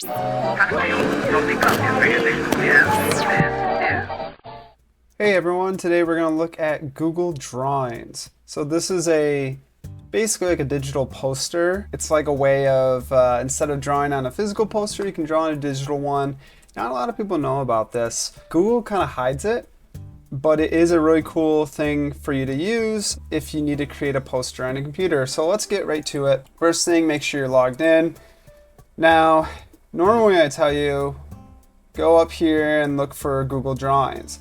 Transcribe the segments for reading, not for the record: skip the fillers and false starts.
Hey everyone, today we're going to look at Google Drawings. So this is basically like a digital poster. It's like a way of, instead of drawing on a physical poster, you can draw on a digital one. Not a lot of people know about this. Google kind of hides it, but it is a really cool thing for you to use if you need to create a poster on a computer. So let's get right to it. First thing, make sure you're logged in. Now, normally I tell you, go up here and look for Google Drawings.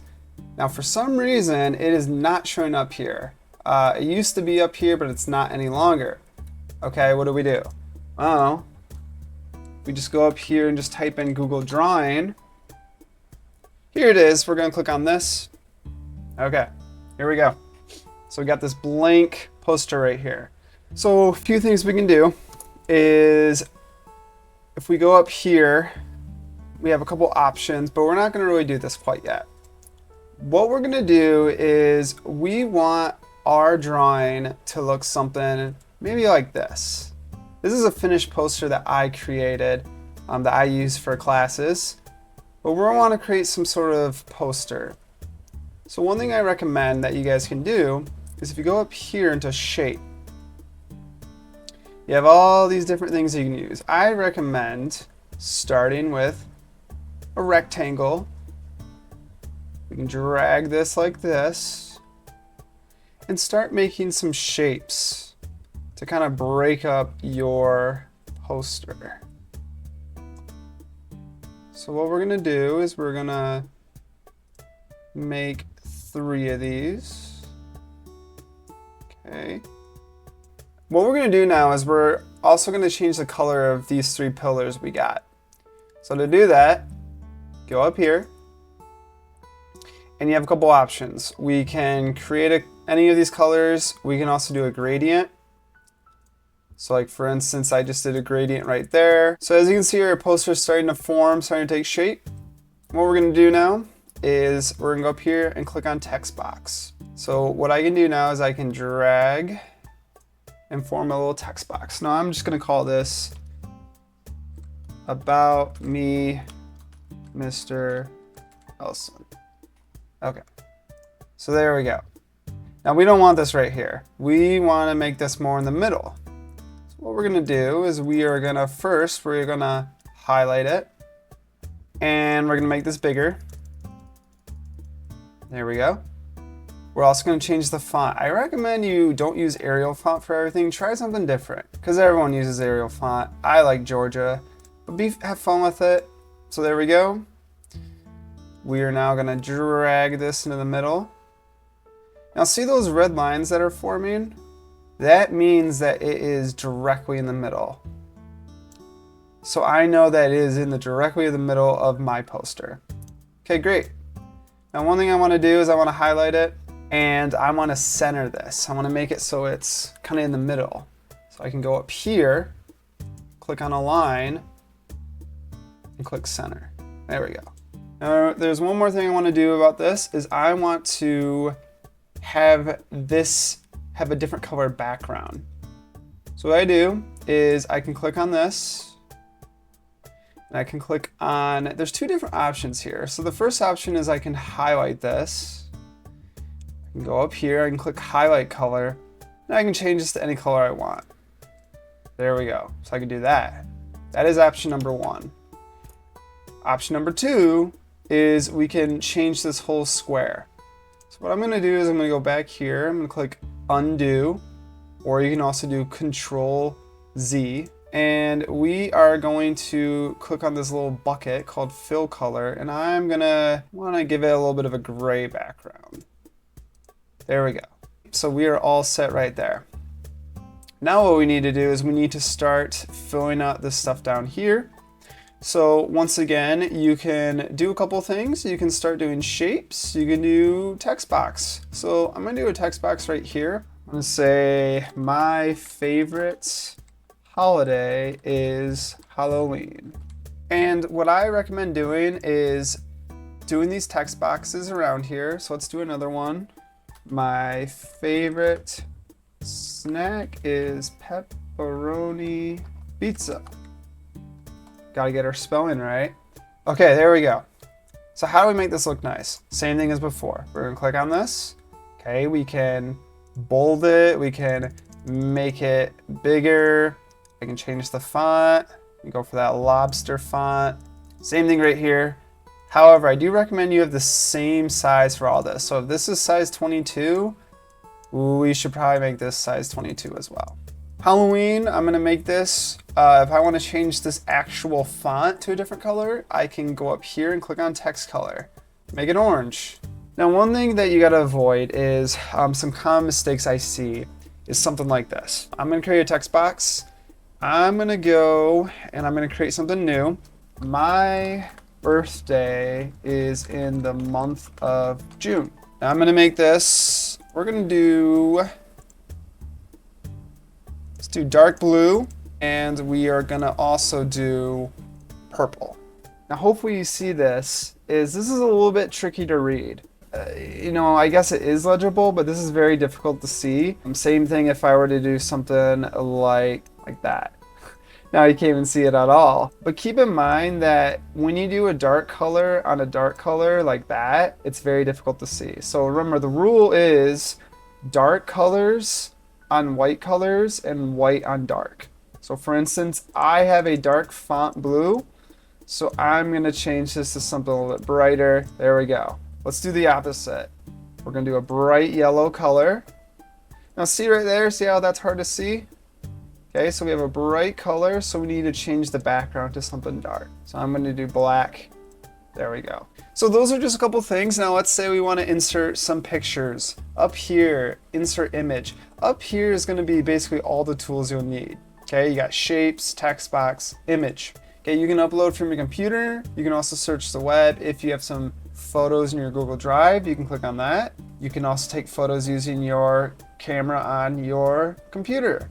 Now for some reason, it is not showing up here. It used to be up here, but it's not any longer. Okay, what do? Oh, we just go up here and just type in Google Drawing. Here it is, we're gonna click on this. Okay, here we go. So we got this blank poster right here. So a few things we can do is, if we go up here, we have a couple options, but we're not gonna really do this quite yet. What we're gonna do is we want our drawing to look something maybe like this. This is a finished poster that I created that I use for classes, but we want to create some sort of poster. So one thing I recommend that you guys can do is if you go up here into shape, you have all these different things you can use. I recommend starting with a rectangle. We can drag this like this and start making some shapes to kind of break up your poster. So what we're gonna do is we're gonna make 3 of these. Okay. What we're gonna do now is we're also gonna change the color of these 3 pillars we got. So to do that, go up here, and you have a couple options. We can create any of these colors. We can also do a gradient. So like for instance, I just did a gradient right there. So as you can see, our poster is starting to form, starting to take shape. What we're gonna do now is we're gonna go up here and click on text box. So what I can do now is I can drag and form a little text box. Now I'm just gonna call this About Me, Mr. Elson. Okay, so there we go. Now we don't want this right here. We want to make this more in the middle. So what we're going to do is we're going to highlight it, and we're going to make this bigger. There we go. We're also going to change the font. I recommend you don't use Arial font for everything. Try something different, because everyone uses Arial font. I like Georgia, but have fun with it. So there we go. We are now going to drag this into the middle. Now see those red lines that are forming? That means that it is directly in the middle. So I know that it is directly in the middle of my poster. Okay, great. Now one thing I want to do is I want to highlight it, and I want to center this. I want to make it so it's kind of in the middle. So I can go up here, click on a line, and click center. There we go. Now, there's one more thing I want to do about this is I want to have this have a different color background. So what I do is I can click on this, and I can click on, there's 2 different options here. So the first option is I can highlight this. I can go up here, I can click highlight color, and I can change this to any color I want. There we go. So I can do that. That is option number 1. Option number 2 is we can change this whole square. So what I'm going to do is I'm going to go back here, I'm going to click undo, or you can also do Control Z, and we are going to click on this little bucket called fill color, and I'm going to want to give it a little bit of a gray background. There we go. So we are all set right there. Now what we need to do is we need to start filling out this stuff down here. So once again, you can do a couple things. You can start doing shapes. You can do text box. So I'm gonna do a text box right here. I'm gonna say my favorite holiday is Halloween. And what I recommend doing is doing these text boxes around here. So let's do another one. My favorite snack is pepperoni pizza. Gotta get our spelling right. Okay, there we go. So how do we make this look nice? Same thing as before. We're gonna click on this. Okay, we can bold it. We can make it bigger. I can change the font. We go for that lobster font. Same thing right here. However, I do recommend you have the same size for all this. So if this is size 22, we should probably make this size 22 as well. Halloween, I'm gonna make this, if I wanna change this actual font to a different color, I can go up here and click on text color, make it orange. Now, one thing that you gotta avoid is some common mistakes I see is something like this. I'm gonna create a text box. I'm gonna go and I'm gonna create something new. My birthday is in the month of June. Now I'm gonna make this, we're gonna do, let's do dark blue, and we are gonna also do purple. Now hopefully you see this is a little bit tricky to read. You know, I guess it is legible, but this is very difficult to see. Same thing if I were to do something like that. Now you can't even see it at all. But keep in mind that when you do a dark color on a dark color like that, it's very difficult to see. So remember, the rule is dark colors on white colors and white on dark. So for instance, I have a dark font blue, so I'm gonna change this to something a little bit brighter. There we go. Let's do the opposite. We're gonna do a bright yellow color. Now see right there, see how that's hard to see? Okay, so we have a bright color, so we need to change the background to something dark. So I'm gonna do black. There we go. So those are just a couple things. Now let's say we wanna insert some pictures. Up here, insert image. Up here is gonna be basically all the tools you'll need. Okay, you got shapes, text box, image. Okay, you can upload from your computer. You can also search the web. If you have some photos in your Google Drive, you can click on that. You can also take photos using your camera on your computer.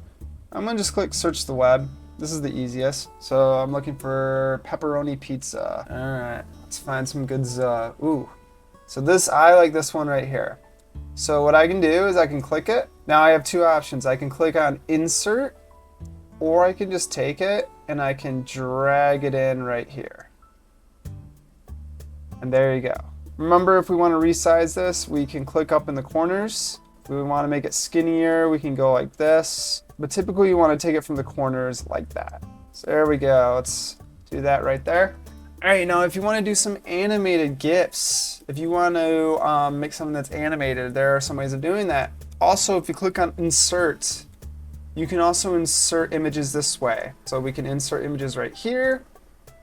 I'm gonna just click search the web. This is the easiest. So I'm looking for pepperoni pizza. All right, let's find some good ooh. So this, I like this one right here. So what I can do is I can click it. Now I have two options. I can click on insert, or I can just take it and I can drag it in right here. And there you go. Remember, if we want to resize this, we can click up in the corners. If we want to make it skinnier, we can go like this. But typically you want to take it from the corners like that. So there we go. Let's do that right there. All right, now if you want to do some animated GIFs, if you want to make something that's animated, there are some ways of doing that. Also, if you click on insert, you can also insert images this way. So we can insert images right here.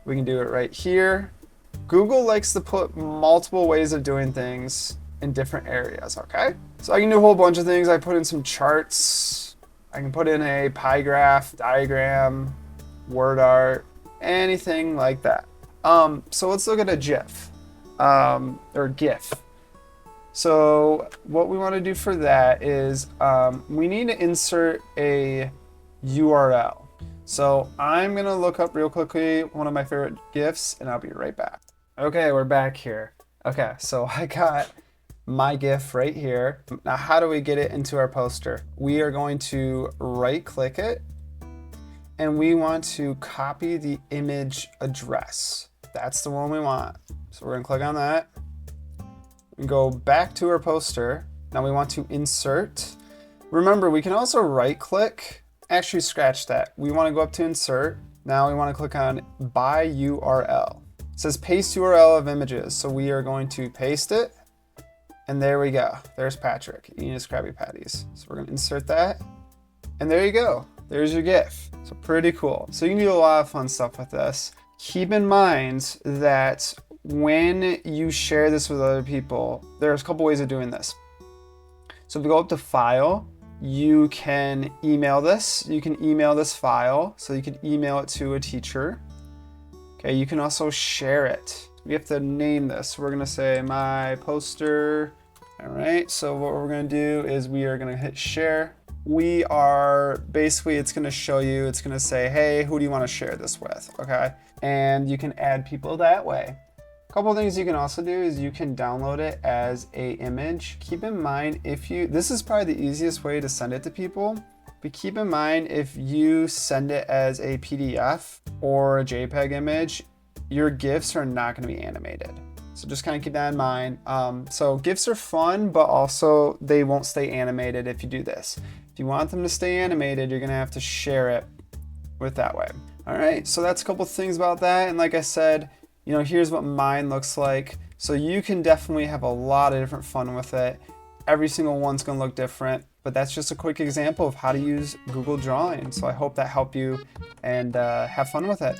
We can do it right here. Google likes to put multiple ways of doing things in different areas, okay? So I can do a whole bunch of things. I put in some charts. I can put in a pie graph, diagram, word art, anything like that. So let's look at a GIF, or GIF. So what we want to do for that is we need to insert a URL. So I'm gonna look up real quickly one of my favorite GIFs and I'll be right back. Okay, we're back here. Okay, so I got my GIF right here. Now how do we get it into our poster? We are going to right click it and we want to copy the image address. That's the one we want. So we're gonna click on that and go back to our poster. Now we want to insert. Remember, we can also right click. Actually, scratch that. We want to go up to insert. Now we want to click on by URL. It says paste URL of images. So we are going to paste it. And there we go. There's Patrick eating his Krabby Patties. So we're going to insert that. And there you go. There's your GIF. So pretty cool. So you can do a lot of fun stuff with this. Keep in mind that when you share this with other people, there's a couple ways of doing this. So if you go up to file, you can email this. You can email this file. So you can email it to a teacher. Okay, you can also share it. We have to name this. We're gonna say my poster. All right, so what we're gonna do is we are gonna hit share. We are basically, it's gonna show you, it's gonna say, hey, who do you wanna share this with, okay? And you can add people that way. A couple of things you can also do is you can download it as a image. Keep in mind, this is probably the easiest way to send it to people. But keep in mind, if you send it as a PDF or a JPEG image, your GIFs are not going to be animated. So just kind of keep that in mind. So GIFs are fun, but also they won't stay animated if you do this. If you want them to stay animated, you're going to have to share it with that way. All right, so that's a couple things about that. And like I said, you know, here's what mine looks like. So you can definitely have a lot of different fun with it. Every single one's going to look different, but that's just a quick example of how to use Google Drawing. So I hope that helped you, and have fun with it.